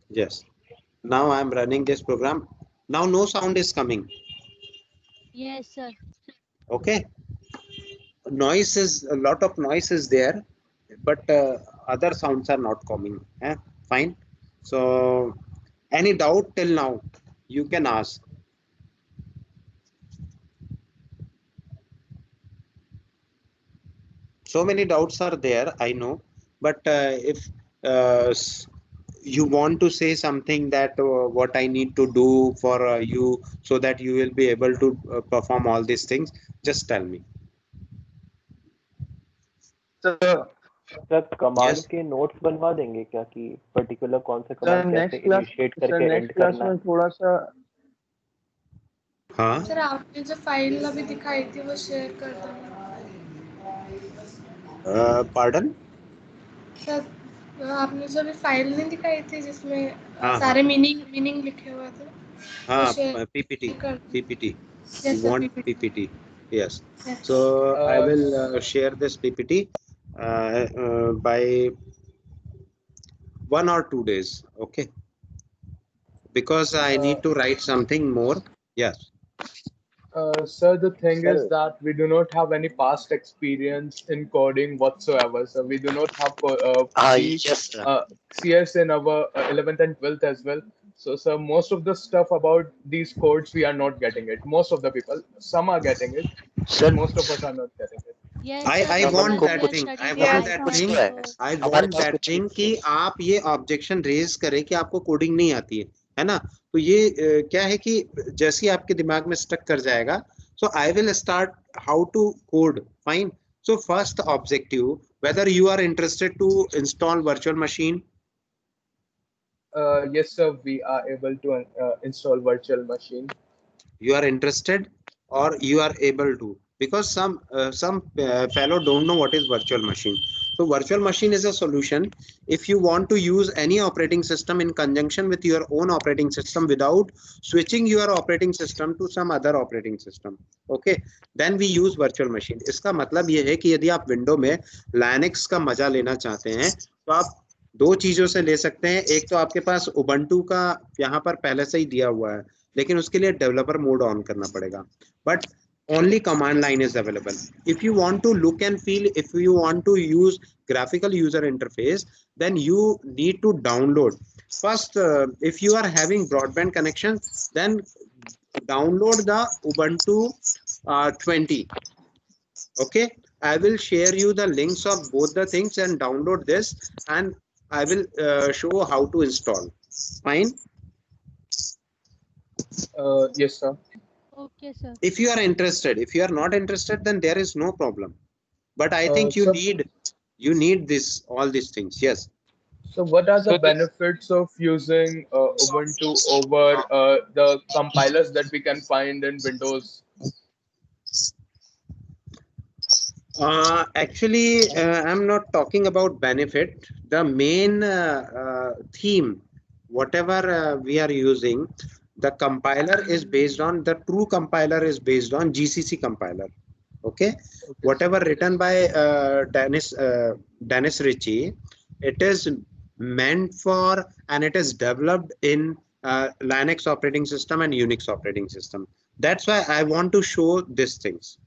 S1: yes, now I am running this program. Now no sound is coming.
S6: Yes, sir.
S1: Okay, noise is, a lot of noise is there, but other sounds are not coming. Fine. So any doubt till now you can ask. So many doubts are there, I know, but if you want to say something that what I need to do for you so that you will be able to perform all these things, just tell me.
S10: Sir command
S1: Yes.
S10: के notes बनवा देंगे क्या कि particular कौन सा
S11: sir
S10: command कैसे
S11: next class
S10: initiate
S11: sir
S10: करके
S11: next
S10: and
S11: class
S10: करना
S11: में
S10: है?
S11: थोड़ा सा
S1: हाँ
S3: सर आपने जो फाइल अभी दिखाई थी वो शेयर कर देना।
S1: पार्डन।
S3: सर आपने जो अभी फाइल नहीं दिखाई थी जिसमें
S1: हाँ
S3: सारे मीनिंग लिखे हुए थे वो
S1: हाँ
S3: शेयर
S1: PPT
S3: कर
S1: PPT. You
S3: yes sir
S1: want
S3: PPT.
S1: PPT? Yes.
S3: Yes
S1: So I will share this PPT by 1 or 2 days. Okay. Because I need to write something more. Yes.
S8: Sir, the thing
S10: sir
S8: is that we do not have any past experience in coding whatsoever. So we do not have
S13: Yes, sir.
S8: CS in our 11th and 12th as well. So, sir, most of the stuff about these codes, we are not getting it. Most of the people, some are getting it,
S13: Sir,
S8: but most of us are not getting it.
S6: Yes,
S1: I
S6: sir,
S1: I
S6: because
S1: want
S6: we
S1: that
S6: are
S1: thing. I
S6: studying
S1: want
S3: Yes,
S1: that
S6: Python,
S1: thing.
S13: है
S1: I
S13: हमारे
S1: want
S13: pass
S1: that
S13: कुछ
S1: thing
S13: नहीं
S1: कि
S13: है।
S1: आप ये objection raise करें कि आपको कोडिंग नहीं आती है ना? तो ये क्या है कि जैसे ही आपके दिमाग में स्टक कर जाएगा, so I will start how to code. Fine. So first objective, whether you are interested to install virtual machine.
S8: Yes, sir, we are able to install virtual machine.
S1: You are interested or you are able to, because some fellow don't know what is virtual machine. So virtual machine is a solution if you want to use any operating system in conjunction with your own operating system without switching your operating system to some other operating system. Okay, then we use virtual machine. इसका मतलब ये है कि यदि आप window में Linux का मजा लेना चाहते हैं तो आप दो चीजों से ले सकते हैं। एक तो आपके पास उबंटू का यहाँ पर पहले से ही दिया हुआ है, लेकिन उसके लिए डेवलपर मोड ऑन करना पड़ेगा, but only command line is available. If you want to look and feel, if you want to use graphical user interface, then you need to download first. If you are having broadband connection, then download the Ubuntu 20. Okay, I will share you the links of both the things and download this, and I will show how to install. Fine.
S8: Yes, sir.
S6: Okay, sir.
S1: If you are interested, if you are not interested, then there is no problem, but I think
S8: So,
S1: you need this, all these things. Yes.
S8: so what are the benefits of using Ubuntu over the compilers that we can find in Windows?
S1: Actually, I'm not talking about benefit. The main theme, whatever we are using, the compiler is based on, the true compiler is based on GCC compiler. Okay, whatever written by Dennis Ritchie, it is meant for, and it is developed in Linux operating system and Unix operating system. That's why I want to show these things.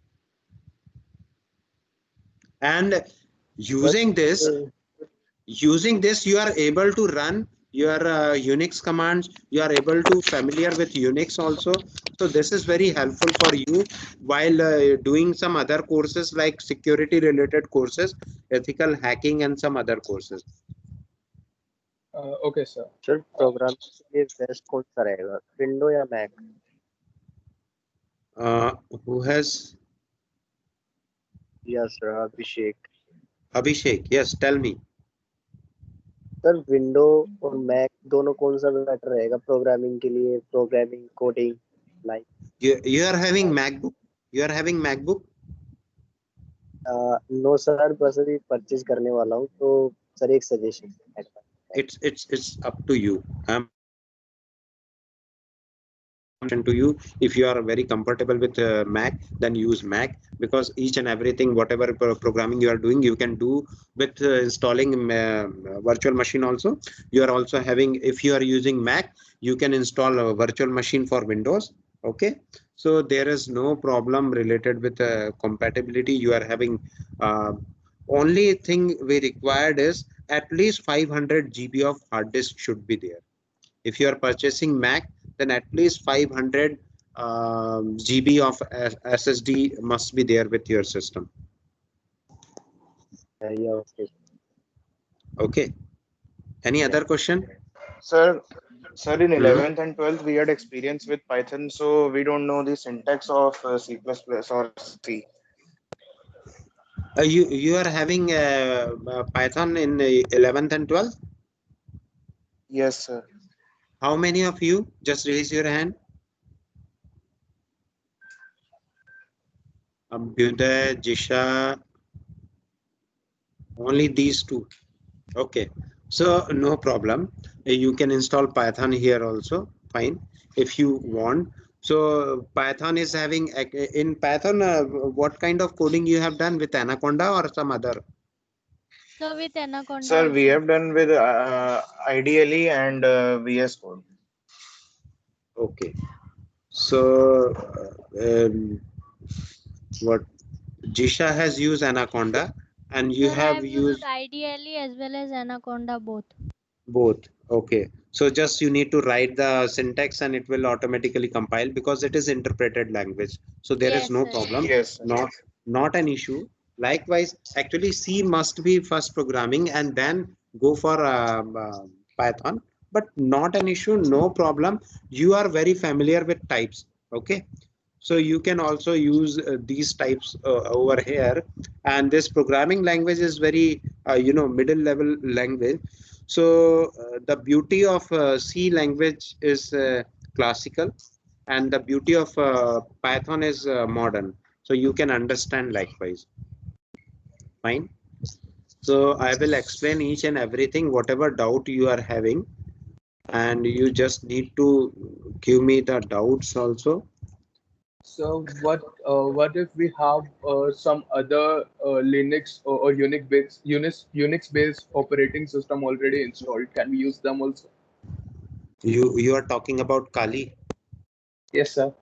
S1: And using this, you are able to run your Unix commands. You are able to familiar with Unix also. So this is very helpful for you while doing some other courses like security related courses, ethical hacking, and some other courses.
S8: Okay, sir.
S10: Sir program के लिए best कौन सा रहेगा, window या Mac?
S1: Who has?
S10: Yes, sir, Abhishek.
S1: Abhishek, yes, tell me.
S10: Sir window और Mac दोनों कौन सा बेटर रहेगा प्रोग्रामिंग के लिए, programming coding like?
S1: You are having MacBook? You are having MacBook?
S10: No sir, बस अभी परचेज करने वाला हूँ, तो सर एक suggestion.
S1: It's up to you. To you, if you are very comfortable with Mac, then use Mac, because each and everything, whatever programming you are doing, you can do with installing virtual machine also. You are also having, if you are using Mac, you can install a virtual machine for Windows. Okay, so there is no problem related with compatibility. You are having only thing we required is at least 500 GB of hard disk should be there. If you are purchasing Mac, then at least 500 GB of SSD must be there with your system.
S10: Yeah, okay.
S1: Okay. Any other question?
S11: Sir, in 11th and 12th, we had experience with Python, so we don't know the syntax of C++ or C.
S1: You are having Python in 11th and 12th?
S11: Yes, sir.
S1: How many of you? Just raise your hand. Abhyuday, Jisha, only these two. Okay, so no problem. You can install Python here also. Fine, if you want. So Python is having in Python. What kind of coding you have done with Anaconda or some other?
S6: So with Anaconda
S11: Sir, we
S6: also.
S11: have done with IDLE and VS Code.
S1: Okay, so what Jisha has used Anaconda, and you
S6: Sir, I
S1: have
S6: have
S1: used
S6: used IDLE as well as Anaconda both.
S1: both. Okay, so just you need to write the syntax and it will automatically compile because it is interpreted language. So there is
S6: Yes,
S1: no
S6: sir.
S1: problem.
S11: Yes, sir.
S1: Not an issue. Likewise, actually C must be first programming and then go for Python, but not an issue, no problem. You are very familiar with types. Okay, so you can also use these types over here, and this programming language is very middle level language. So the beauty of C language is classical, and the beauty of Python is modern, so you can understand likewise. Fine, so I will explain each and everything, whatever doubt you are having, and you just need to give me the doubts also.
S8: So what if we have some other Linux or Unix based operating system already installed? Can we use them also?
S1: You are talking about Kali.
S8: Yes, sir.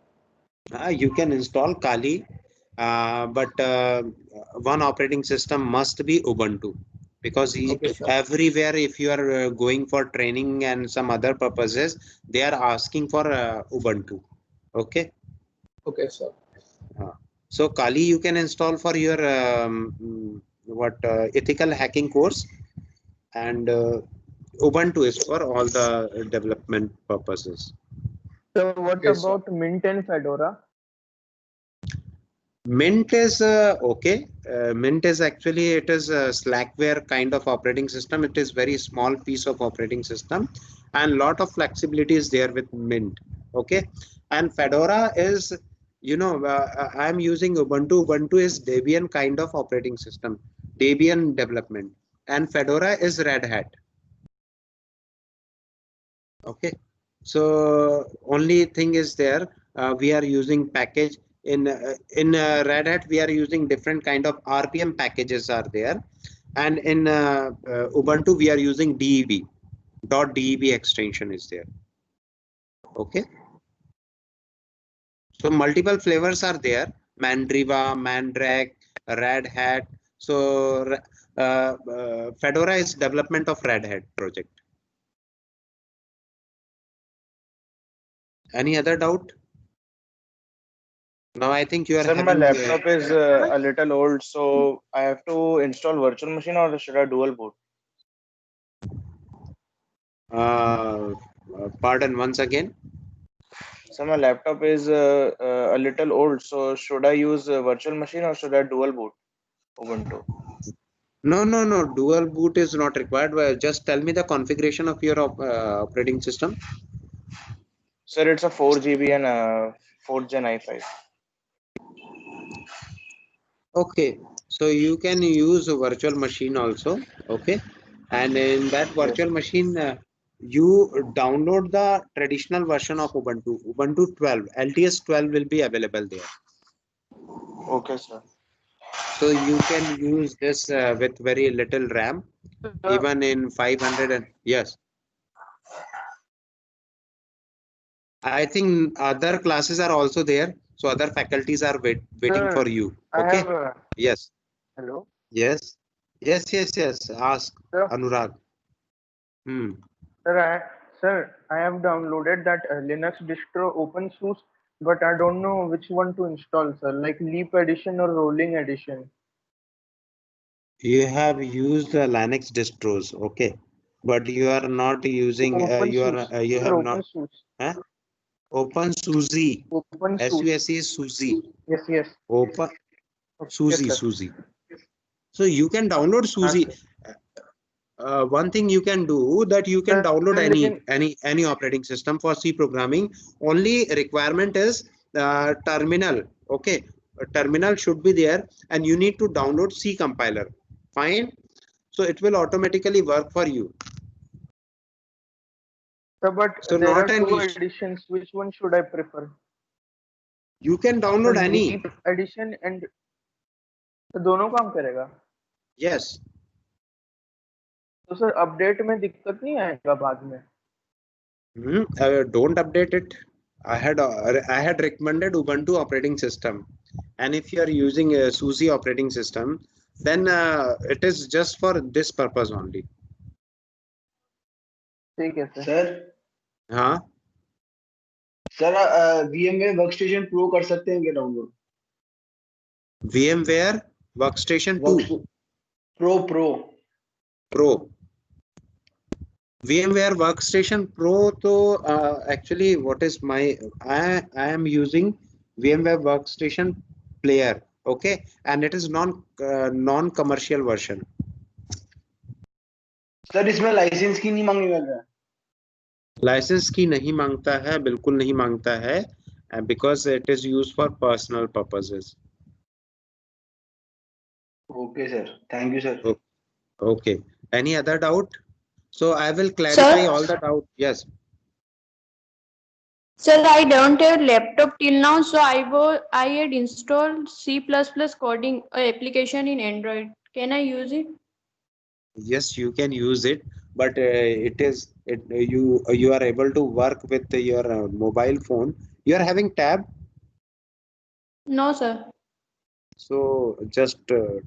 S1: You can install Kali, but one operating system must be Ubuntu, because
S8: Okay, sir.
S1: everywhere if you are going for training and some other purposes, they are asking for Ubuntu. Okay.
S8: Okay, sir.
S1: So Kali you can install for your ethical hacking course, and Ubuntu is for all the development purposes.
S11: So what
S8: Okay, sir.
S11: about Mint and Fedora?
S1: Mint is okay. Mint is actually, it is a Slackware kind of operating system. It is very small piece of operating system, and lot of flexibility is there with Mint. Okay, and Fedora is, I am using Ubuntu. Ubuntu is Debian kind of operating system, Debian development, and Fedora is Red Hat. Okay, so only thing is there, we are using package in Red Hat. We are using different kind of RPM packages are there, and in Ubuntu we are using DEB. .deb extension is there. Okay, so multiple flavors are there: Mandriva, Mandrake, Red Hat. So Fedora is development of Red Hat project. Any other doubt? Now I think you are
S11: Sir, my
S1: having
S11: laptop is a little old, so I have to install virtual machine or should I dual boot?
S1: Pardon once again.
S11: So my laptop is a little old, so should I use a virtual machine or should I dual boot Ubuntu?
S1: No. Dual boot is not required. Just tell me the configuration of your operating system.
S11: Sir, it's a 4 GB and 4th Gen i5.
S1: Okay, so you can use a virtual machine also. Okay, and in that virtual machine, you download the traditional version of Ubuntu. Ubuntu 12, LTS 12 will be available there.
S11: Okay, sir.
S1: So you can use this with very little RAM, even in 500 and yes. I think other classes are also there, so other faculties are waiting
S11: Sir,
S1: for you.
S11: I
S1: Okay.
S11: have
S1: Yes.
S11: hello.
S1: Yes. Ask
S11: Sir,
S1: Anurag.
S11: sir, I have downloaded that Linux distro open source, but I don't know which one to install, sir. Like Leap Edition or Rolling Edition.
S1: You have used the Linux distros. Okay. but you are not using you have not OpenSUSE. SUSE is SUSE.
S11: Yes.
S1: Open
S11: Yes,
S1: SUSE. So you can download SUSE. One thing you can do that you can download any operating system for C programming. Only requirement is terminal. Okay, a terminal should be there, and you need to download C compiler. Fine. So it will automatically work for you.
S11: So, but
S1: So
S11: there
S1: not
S11: are
S1: an
S11: two
S1: issue.
S11: editions. Which one should I prefer?
S1: You can download
S11: The
S1: any.
S11: Leap edition and तो दोनों काम करेगा?
S1: Yes.
S11: तो sir update में दिक्कत नहीं आएगा बाद में?
S1: Don't update it. I had recommended Ubuntu operating system, and if you are using a SUSE operating system, then it is just for this purpose only.
S11: ठीक है
S14: सर
S1: हाँ
S14: सर VMware Workstation Pro कर सकते हैं क्या download?
S1: VMware Workstation 2 Pro. VMware Workstation Pro. So actually, what is my I am using VMware Workstation Player. Okay, and it is non-commercial version.
S14: Sir इसमें licence की नहीं मांगने वाला है?
S1: लाइसेंस की नहीं मांगता है, बिल्कुल नहीं मांगता है, because it is used for personal purposes.
S14: Okay, sir. Thank you, sir.
S1: Okay. Any other doubt? So I will clarify all the doubt. Yes.
S2: Sir, I don't have laptop till now, so I had installed C++ coding application in Android. Can I use it?
S1: Yes, you can use it, but you are able to work with your mobile phone. You are having tab.
S2: No, sir.
S1: So just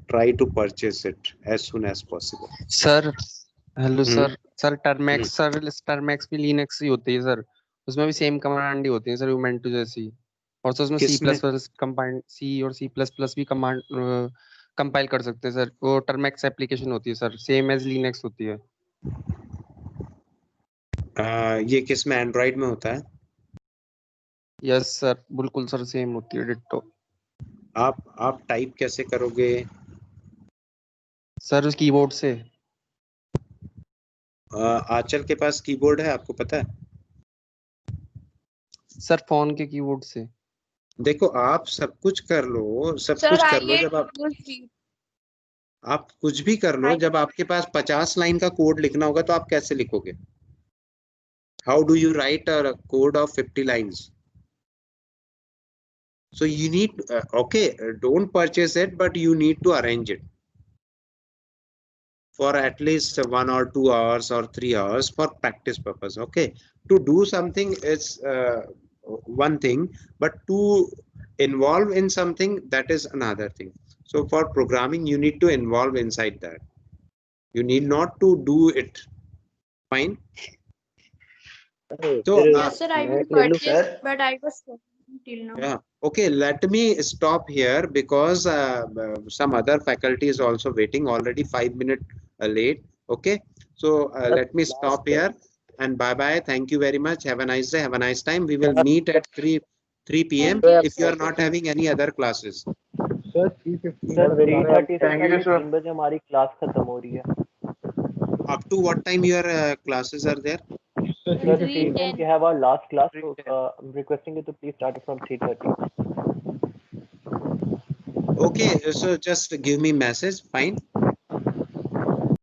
S1: try to purchase it as soon as possible.
S15: Sir hello sir Termux भी Linux ही होती है sir, उसमें भी same command ही होती है sir Ubuntu जैसी, और तो उसमें C++ कंपाइल C और C++ भी कमांड कंपाइल कर सकते हैं सर, वो टर्मेक्स एप्लीकेशन होती है सर, सेम एज लिनक्स होती है।
S1: ये किस में एंड्रॉइड में होता है?
S15: यस सर बिल्कुल सर सेम होती है डिट्टो।
S1: आप टाइप कैसे करोगे
S15: सर? उस कीबोर्ड से।
S1: आंचल के पास कीबोर्ड है, आपको पता है?
S15: सर फोन के कीबोर्ड से।
S1: देखो आप सब कुछ कर लो, जब आप कुछ भी कर लो, जब आपके पास 50 लाइन का कोड लिखना होगा तो आप कैसे लिखोगे? How do you right a code of 50 lines? So you need don't purchase it, but you need to arrange it for at least 1 or 2 hours or 3 hours for practice purpose. Okay, to do something is one thing, but to involve in something, that is another thing. So for programming you need to involve inside that. You need not to do it. Fine. So
S2: yes sir, I will purchase, but I was till now.
S1: Yeah. Okay, let me stop here because some other faculty is also waiting, already 5 minutes late. Okay, so let me stop here and bye bye. Thank you very much. Have a nice day. Have a nice time. We will meet at 3 p.m. if you are not having any other classes.
S5: Sir 3:15
S10: sir 3:30
S11: Thank you, sir.
S10: 3 बजे हमारी class खत्म हो रही है।
S1: Up to what time your classes are there?
S10: Sir 3:10 we have our last class, so I'm requesting you to please start it from 3:30.
S1: Okay, so just give me message. Fine.